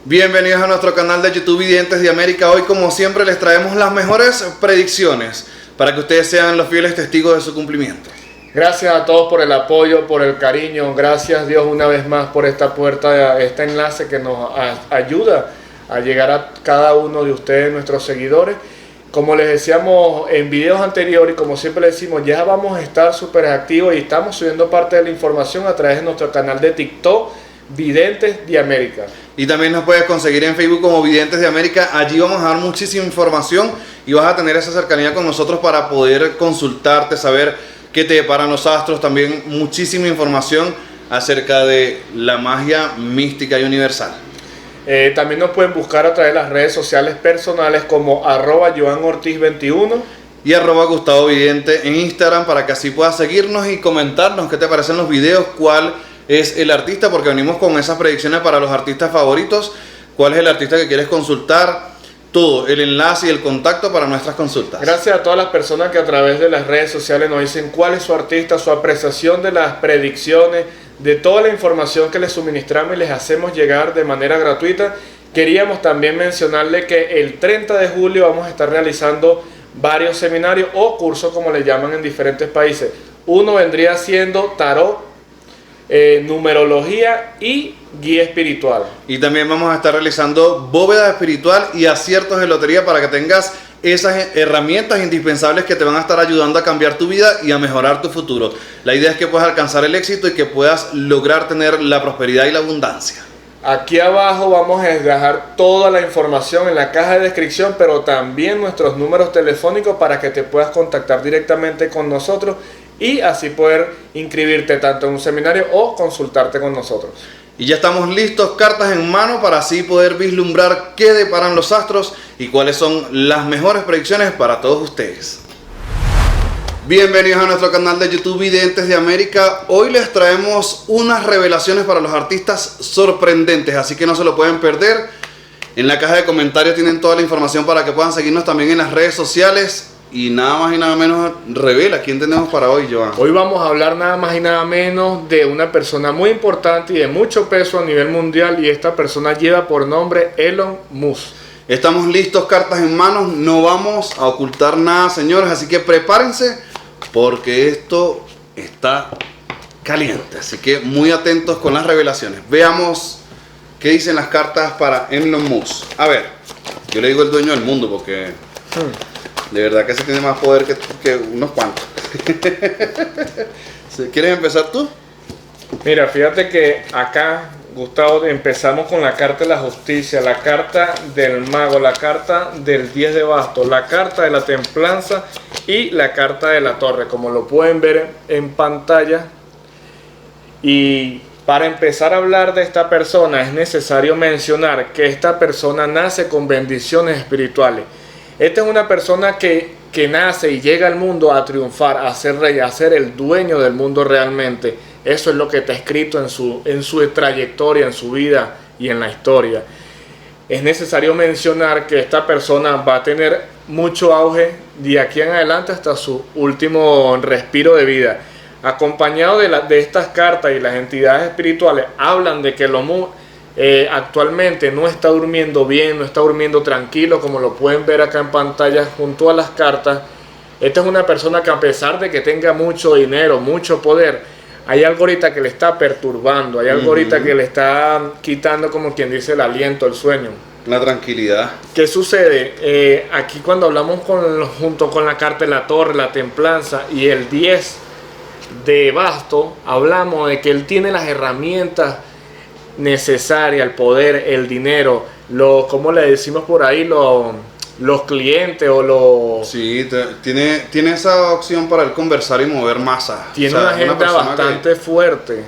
Bienvenidos a nuestro canal de YouTube Videntes de América. Hoy, como siempre, les traemos las mejores predicciones para que ustedes sean los fieles testigos de su cumplimiento. Gracias a todos por el apoyo, por el cariño. Gracias Dios una vez más por esta puerta, este enlace que nos ayuda a llegar a cada uno de ustedes, nuestros seguidores. Como les decíamos en videos anteriores, y como siempre les decimos, ya vamos a estar súper activos y estamos subiendo parte de la información a través de nuestro canal de TikTok, Videntes de América. Y también nos puedes conseguir en Facebook como Videntes de América. Allí vamos a dar muchísima información y vas a tener esa cercanía con nosotros para poder consultarte, saber qué te deparan los astros. También muchísima información acerca de la magia mística y universal. También nos pueden buscar a través de las redes sociales personales como @JoanOrtiz21 y @GustavoVidente en Instagram, para que así puedas seguirnos y comentarnos qué te parecen los videos, cuál es el artista, porque venimos con esas predicciones para los artistas favoritos. ¿Cuál es el artista que quieres consultar? Todo, el enlace y el contacto para nuestras consultas. Gracias a todas las personas que a través de las redes sociales nos dicen cuál es su artista, su apreciación de las predicciones, de toda la información que les suministramos y les hacemos llegar de manera gratuita. Queríamos también mencionarle que el 30 de julio vamos a estar realizando varios seminarios o cursos, como le llaman en diferentes países. Uno vendría siendo tarot, numerología y guía espiritual. Y también vamos a estar realizando bóveda espiritual y aciertos de lotería, para que tengas esas herramientas indispensables que te van a estar ayudando a cambiar tu vida y a mejorar tu futuro. La idea es que puedas alcanzar el éxito y que puedas lograr tener la prosperidad y la abundancia. Aquí abajo vamos a dejar toda la información en la caja de descripción, pero también nuestros números telefónicos para que te puedas contactar directamente con nosotros y así poder inscribirte tanto en un seminario o consultarte con nosotros. Y ya estamos listos, cartas en mano, para así poder vislumbrar qué deparan los astros y cuáles son las mejores predicciones para todos ustedes. Bienvenidos a nuestro canal de YouTube Videntes de América. Hoy les traemos unas revelaciones para los artistas sorprendentes, así que no se lo pueden perder. En la caja de comentarios tienen toda la información para que puedan seguirnos también en las redes sociales. Y nada más y nada menos, revela quién tenemos para hoy, Joan. Hoy vamos a hablar nada más y nada menos de una persona muy importante y de mucho peso a nivel mundial, y esta persona lleva por nombre Elon Musk. Estamos listos, cartas en manos, no vamos a ocultar nada, señores, así que prepárense porque esto está caliente, así que muy atentos con las revelaciones. Veamos qué dicen las cartas para Elon Musk. A ver, yo le digo el dueño del mundo porque de verdad que se tiene más poder que unos cuantos. ¿Quieres empezar tú? Mira, fíjate que acá, Gustavo, empezamos con la carta de la justicia, la carta del mago, la carta del 10 de bastos, la carta de la templanza y la carta de la torre, como lo pueden ver en pantalla. Y para empezar a hablar de esta persona es necesario mencionar que esta persona nace con bendiciones espirituales. Esta es una persona que nace y llega al mundo a triunfar, a ser rey, a ser el dueño del mundo realmente. Eso es lo que está escrito en su trayectoria, en su vida y en la historia. Es necesario mencionar que esta persona va a tener mucho auge de aquí en adelante hasta su último respiro de vida. Acompañado de estas cartas, y las entidades espirituales hablan de que actualmente no está durmiendo bien, no está durmiendo tranquilo, como lo pueden ver acá en pantalla junto a las cartas. Esta es una persona que, a pesar de que tenga mucho dinero, mucho poder, hay algo ahorita que le está perturbando, hay algo ahorita que le está quitando, como quien dice, el aliento, el sueño. La tranquilidad. ¿Qué sucede? Aquí cuando hablamos junto con la carta de la torre, la templanza y el 10 de basto, hablamos de que él tiene las herramientas necesaria, el poder, el dinero, como le decimos por ahí, los clientes o los... Sí, tiene esa opción para él conversar y mover masas. Tiene una agenda bastante fuerte.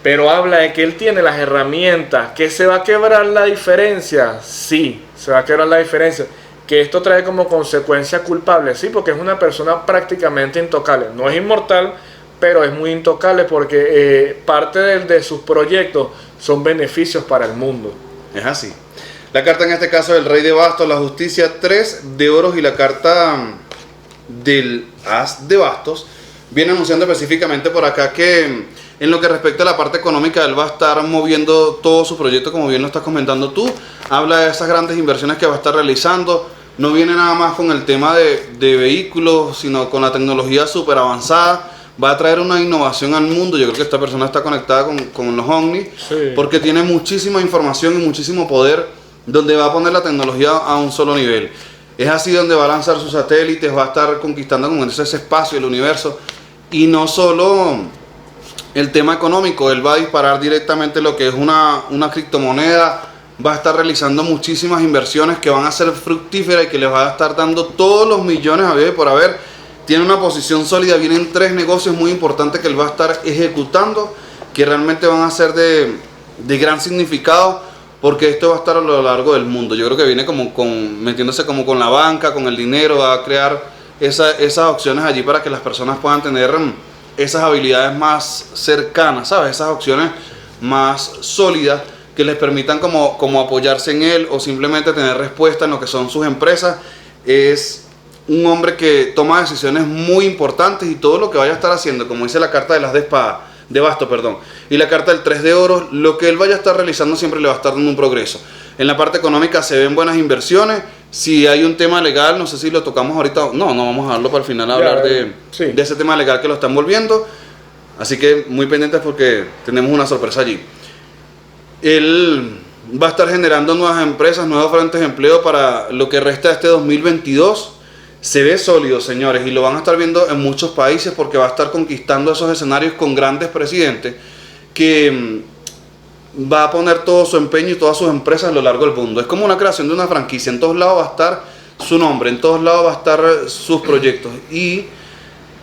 Pero habla de que él tiene las herramientas. ¿Que se va a quebrar la diferencia? Sí, se va a quebrar la diferencia. ¿Que esto trae como consecuencia culpable? Sí, porque es una persona prácticamente intocable. No es inmortal, pero es muy intocable porque parte de sus proyectos son beneficios para el mundo. Es así. La carta en este caso del Rey de Bastos, la Justicia, 3 de oros, y la carta del As de Bastos viene anunciando específicamente por acá que En lo que respecta a la parte económica, él va a estar moviendo todo su proyecto, como bien lo estás comentando tú. Habla de esas grandes inversiones que va a estar realizando. No viene nada más con el tema de vehículos, sino con la tecnología súper avanzada. Va a traer una innovación al mundo. Yo creo que esta persona está conectada con los ovnis, Sí. porque tiene muchísima información y muchísimo poder, donde va a poner la tecnología a un solo nivel. Es así donde va a lanzar sus satélites, va a estar conquistando como ese espacio, el universo. Y no solo el tema económico, él va a disparar directamente lo que es una criptomoneda, va a estar realizando muchísimas inversiones que van a ser fructíferas y que les va a estar dando todos los millones a haber y por haber. Tiene una posición sólida, vienen 3 negocios muy importantes que él va a estar ejecutando, que realmente van a ser de gran significado, porque esto va a estar a lo largo del mundo. Yo creo que viene metiéndose como con la banca, con el dinero, va a crear esas opciones allí para que las personas puedan tener esas habilidades más cercanas, ¿sabes? Esas opciones más sólidas que les permitan como apoyarse en él o simplemente tener respuesta en lo que son sus empresas. Es un hombre que toma decisiones muy importantes y todo lo que vaya a estar haciendo, como dice la carta de las de basto, y la carta del 3 de oro, lo que él vaya a estar realizando siempre le va a estar dando un progreso. En la parte económica se ven buenas inversiones. Si hay un tema legal, no sé si lo tocamos ahorita, no vamos a dejarlo para el final, hablar de ese tema legal que lo está envolviendo. Así que muy pendientes porque tenemos una sorpresa allí. Él va a estar generando nuevas empresas, nuevos frentes de empleo para lo que resta de este 2022. Se ve sólido, señores, y lo van a estar viendo en muchos países porque va a estar conquistando esos escenarios con grandes presidentes que va a poner todo su empeño y todas sus empresas a lo largo del mundo. Es como una creación de una franquicia. En todos lados va a estar su nombre, en todos lados va a estar sus proyectos y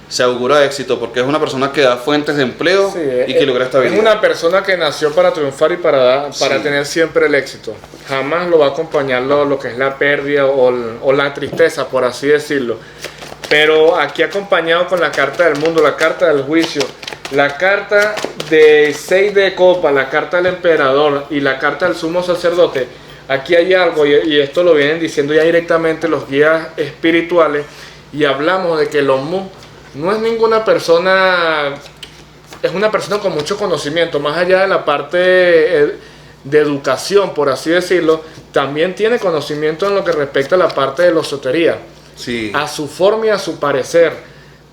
se augura éxito porque es una persona que da fuentes de empleo y que logra estabilidad. Es una persona que nació para triunfar y para tener siempre el éxito. Jamás lo va a acompañar lo que es la pérdida o la tristeza, por así decirlo. Pero aquí acompañado con la carta del mundo, la carta del juicio, la carta de 6 de copa, la carta del emperador y la carta del sumo sacerdote. Aquí hay algo, y esto lo vienen diciendo ya directamente los guías espirituales, y hablamos de que el Omú no es ninguna persona, es una persona con mucho conocimiento, más allá de la parte de educación, por así decirlo, también tiene conocimiento en lo que respecta a la parte de la esotería, sí, a su forma y a su parecer,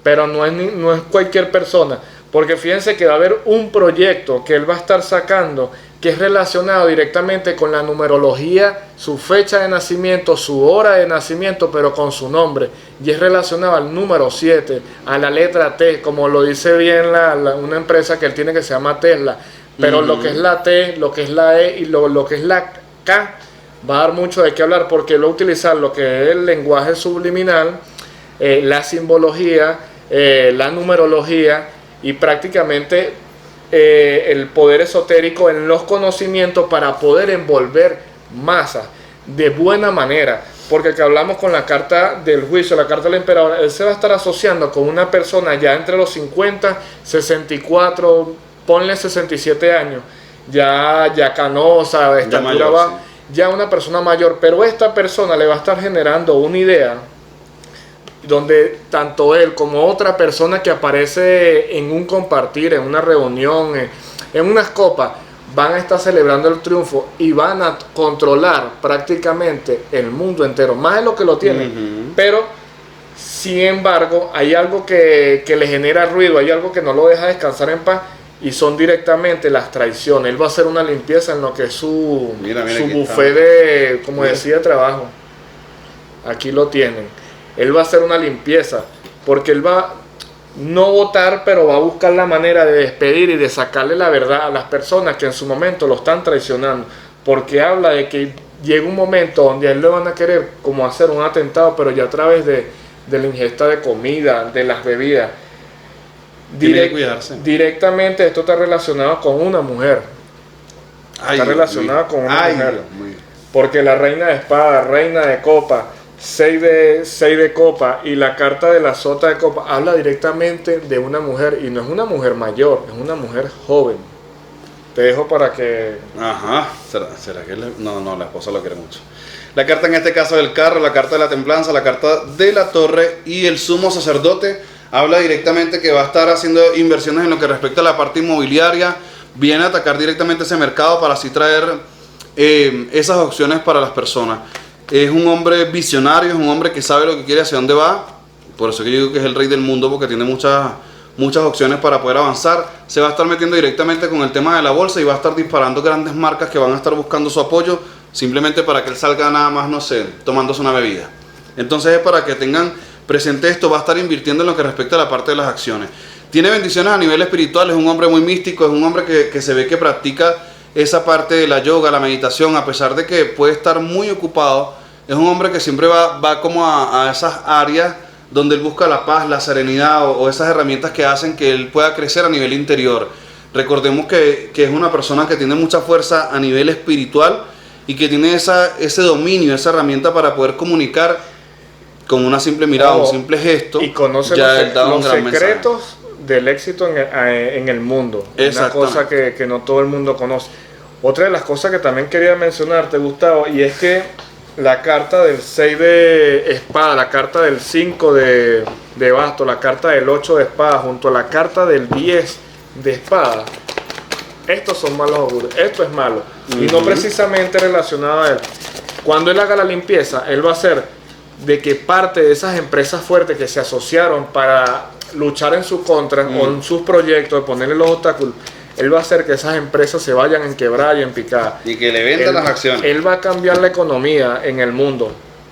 pero no es cualquier persona, porque fíjense que va a haber un proyecto que él va a estar sacando que es relacionado directamente con la numerología, su fecha de nacimiento, su hora de nacimiento, pero con su nombre. Y es relacionado al número 7, a la letra T, como lo dice bien una empresa que él tiene que se llama Tesla. Pero lo que es la T, lo que es la E y lo que es la K, va a dar mucho de qué hablar, porque él va a utilizar lo que es el lenguaje subliminal, la simbología, la numerología y prácticamente el poder esotérico en los conocimientos para poder envolver masas de buena manera, porque que hablamos con la carta del juicio, la carta del emperador, él se va a estar asociando con una persona ya entre los 50, 64, ponle 67 años, ya canosa, de estatura mayor, va, sí. Ya una persona mayor, pero esta persona le va a estar generando una idea donde tanto él como otra persona que aparece en un compartir, en una reunión, en unas copas, van a estar celebrando el triunfo y van a controlar prácticamente el mundo entero, más de lo que lo tienen. Pero, sin embargo, hay algo que le genera ruido, hay algo que no lo deja descansar en paz, y son directamente las traiciones. Él va a hacer una limpieza en lo que es su buffet de, como decía, de trabajo. Aquí lo tienen. Él va a hacer una limpieza, porque él va no votar, pero va a buscar la manera de despedir y de sacarle la verdad a las personas que en su momento lo están traicionando, porque habla de que llega un momento donde a él le van a querer como hacer un atentado, pero ya a través de la ingesta de comida, de las bebidas. Directamente esto está relacionado con una mujer. Está relacionado con una mujer. Porque la reina de espada, reina de copa, 6 de copa y la carta de la sota de copa habla directamente de una mujer, y no es una mujer mayor, es una mujer joven. Te dejo para que... Ajá, ¿será que no, la esposa lo quiere mucho? La carta en este caso del carro, la carta de la templanza, la carta de la torre y el sumo sacerdote habla directamente que va a estar haciendo inversiones en lo que respecta a la parte inmobiliaria, viene a atacar directamente ese mercado para así traer esas opciones para las personas. Es un hombre visionario, es un hombre que sabe lo que quiere, hacia dónde va, por eso que yo digo que es el rey del mundo, porque tiene muchas opciones para poder avanzar. Se va a estar metiendo directamente con el tema de la bolsa y va a estar disparando grandes marcas que van a estar buscando su apoyo, simplemente para que él salga nada más, no sé, tomándose una bebida. Entonces es para que tengan presente esto, va a estar invirtiendo en lo que respecta a la parte de las acciones. Tiene bendiciones a nivel espiritual, es un hombre muy místico, es un hombre que se ve que practica esa parte de la yoga, la meditación, a pesar de que puede estar muy ocupado. Es un hombre que siempre va como a esas áreas donde él busca la paz, la serenidad o esas herramientas que hacen que él pueda crecer a nivel interior. Recordemos que es una persona que tiene mucha fuerza a nivel espiritual y que tiene ese dominio, esa herramienta para poder comunicar con una simple mirada, un simple gesto. Y conoce los secretos del éxito en el mundo. Una cosa que no todo el mundo conoce. Otra de las cosas que también quería mencionarte, Gustavo, y es que la carta del 6 de espada, la carta del 5 de basto, la carta del 8 de espada, junto a la carta del 10 de espada, estos son malos augurios, esto es malo, y no precisamente relacionado a él. Cuando él haga la limpieza, él va a hacer de que parte de esas empresas fuertes que se asociaron para luchar en su contra, con sus proyectos, de ponerle los obstáculos, él va a hacer que esas empresas se vayan en quebrada y en picada. Y que le vendan las acciones. Él va a cambiar la economía en el mundo.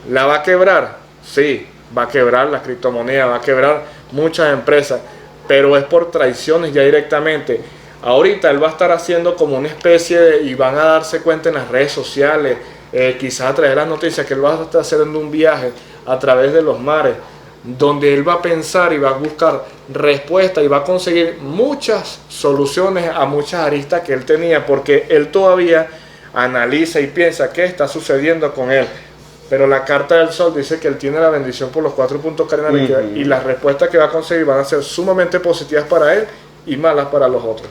¿La va a quebrar? Sí, va a quebrar las criptomonedas, va a quebrar muchas empresas, pero es por traiciones ya directamente. Ahorita él va a estar haciendo como una especie de, y van a darse cuenta en las redes sociales, quizás a través de las noticias, que él va a estar haciendo un viaje a través de los mares, donde él va a pensar y va a buscar respuestas y va a conseguir muchas soluciones a muchas aristas que él tenía, porque él todavía analiza y piensa qué está sucediendo con él. Pero la carta del sol dice que él tiene la bendición por los 4 puntos cardinales y las respuestas que va a conseguir van a ser sumamente positivas para él y malas para los otros.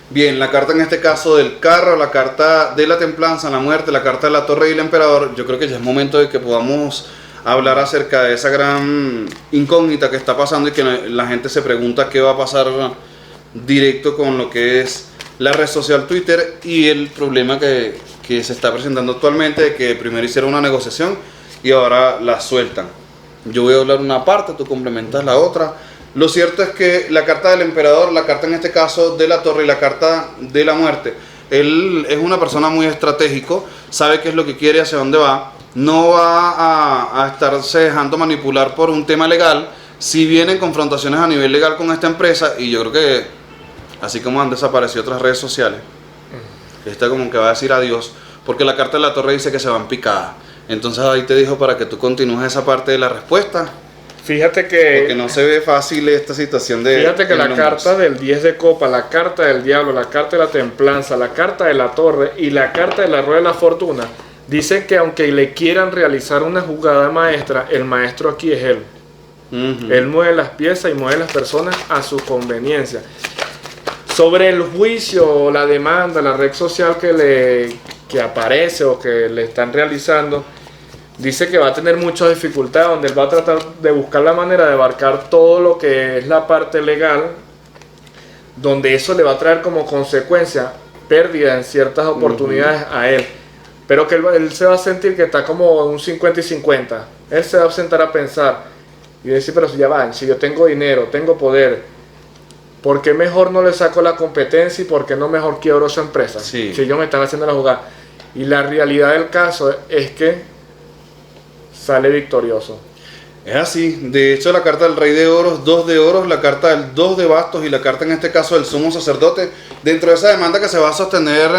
Bien, la carta en este caso del carro, la carta de la templanza, la muerte, la carta de la torre y el emperador, yo creo que ya es momento de que podamos hablar acerca de esa gran incógnita que está pasando y que la gente se pregunta qué va a pasar directo con lo que es la red social Twitter y el problema que se está presentando actualmente, de que primero hicieron una negociación y ahora la sueltan. Yo voy a hablar una parte, tú complementas la otra. Lo cierto es que la carta del emperador, la carta en este caso de la torre y la carta de la muerte, él es una persona muy estratégico, sabe qué es lo que quiere, hacia dónde va. No va a estarse dejando manipular por un tema legal. Si vienen confrontaciones a nivel legal con esta empresa, y yo creo que así como han desaparecido otras redes sociales, esta como que va a decir adiós, porque la carta de la torre dice que se van picadas. Entonces ahí te dijo para que tú continúes esa parte de la respuesta. Fíjate que... Porque no se ve fácil esta situación de... Fíjate que la carta del 10 de copa, la carta del diablo, la carta de la templanza, la carta de la torre y la carta de la rueda de la fortuna dicen que aunque le quieran realizar una jugada maestra, el maestro aquí es él. Él mueve las piezas y mueve las personas a su conveniencia. Sobre el juicio, la demanda, la red social que aparece o que le están realizando, dice que va a tener muchas dificultades, donde él va a tratar de buscar la manera de abarcar todo lo que es la parte legal, donde eso le va a traer como consecuencia pérdida en ciertas oportunidades a él. Pero que él se va a sentir que está como un 50 y 50. Él se va a sentar a pensar y decir, pero si ya van, si yo tengo dinero, tengo poder, ¿por qué mejor no le saco la competencia y por qué no mejor quiebro esa empresa? Sí. Si ellos me están haciendo la jugada. Y la realidad del caso es que sale victorioso. Es así. De hecho, la carta del rey de oros, 2 de oros, la carta del 2 de bastos y la carta en este caso del sumo sacerdote, dentro de esa demanda que se va a sostener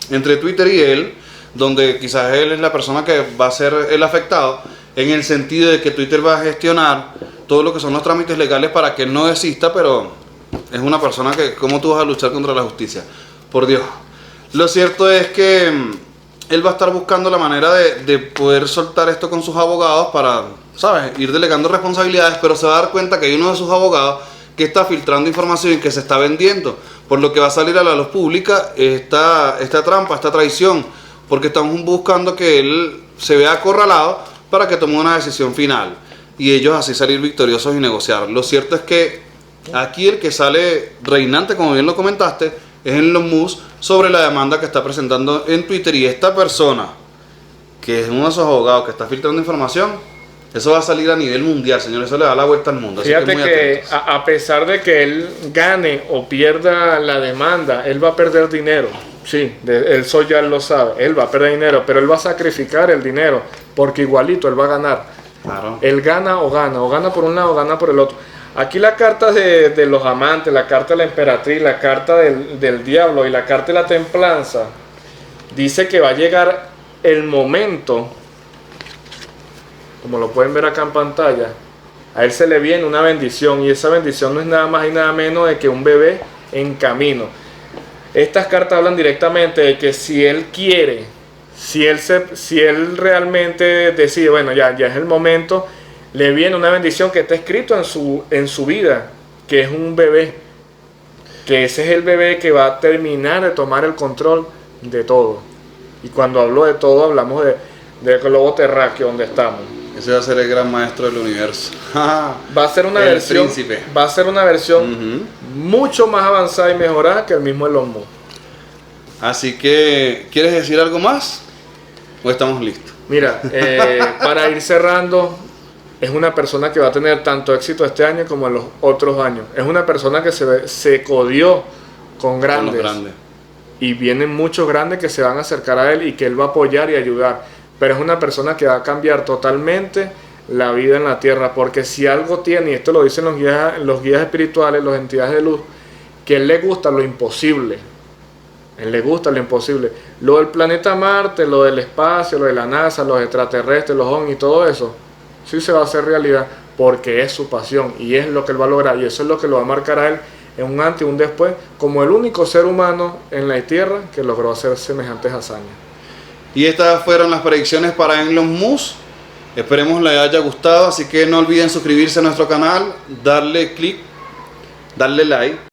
entre Twitter y él, donde quizás él es la persona que va a ser el afectado, en el sentido de que Twitter va a gestionar todo lo que son los trámites legales para que él no desista, pero es una persona que, ¿cómo tú vas a luchar contra la justicia? Por Dios. Lo cierto es que él va a estar buscando la manera de poder soltar esto con sus abogados para, ¿sabes?, ir delegando responsabilidades, pero se va a dar cuenta que hay uno de sus abogados que está filtrando información y que se está vendiendo, por lo que va a salir a la luz pública esta trampa, esta traición, porque estamos buscando que él se vea acorralado para que tome una decisión final. y ellos así salir victoriosos y negociar. Lo cierto es que aquí el que sale reinante, como bien lo comentaste, es Elon Musk sobre la demanda que está presentando en Twitter, y esta persona, que es uno de esos abogados que está filtrando información, eso va a salir a nivel mundial, señores, eso le da la vuelta al mundo. Fíjate muy que atentos. a pesar de que él gane o pierda la demanda, él va a perder dinero. Sí, eso ya lo sabe, él va a perder dinero, pero él va a sacrificar el dinero, porque igualito él va a ganar. Claro. Él gana o gana por un lado o gana por el otro. Aquí la carta de los amantes, la carta de la emperatriz, la carta del diablo y la carta de la templanza, dice que va a llegar el momento, como lo pueden ver acá en pantalla, a él se le viene una bendición, y esa bendición no es nada más y nada menos de que un bebé en camino. Estas cartas hablan directamente de que si él quiere, si él realmente decide, bueno, ya es el momento, le viene una bendición que está escrito en su vida, que es un bebé, que ese es el bebé que va a terminar de tomar el control de todo. Y cuando hablo de todo, hablamos del globo terráqueo donde estamos. Ese va a ser el gran maestro del universo. Va a ser una El versión, príncipe. va a ser una versión mucho más avanzada y mejorada que el mismo Elon Musk. Así que, ¿quieres decir algo más? ¿O estamos listos? Mira, para ir cerrando, es una persona que va a tener tanto éxito este año como en los otros años. Es una persona que se codió con grandes. Con los grandes. Y vienen muchos grandes que se van a acercar a él y que él va a apoyar y ayudar. Pero es una persona que va a cambiar totalmente la vida en la tierra. Porque si algo tiene, y esto lo dicen los guías espirituales, las entidades de luz, que a él le gusta lo imposible. A él le gusta lo imposible. Lo del planeta Marte, lo del espacio, lo de la NASA, los extraterrestres, los OVNI y todo eso, sí se va a hacer realidad porque es su pasión y es lo que él va a lograr. Y eso es lo que lo va a marcar a él en un antes y un después, como el único ser humano en la Tierra que logró hacer semejantes hazañas. Y estas fueron las predicciones para Elon Musk. Esperemos les haya gustado, así que no olviden suscribirse a nuestro canal, darle click, darle like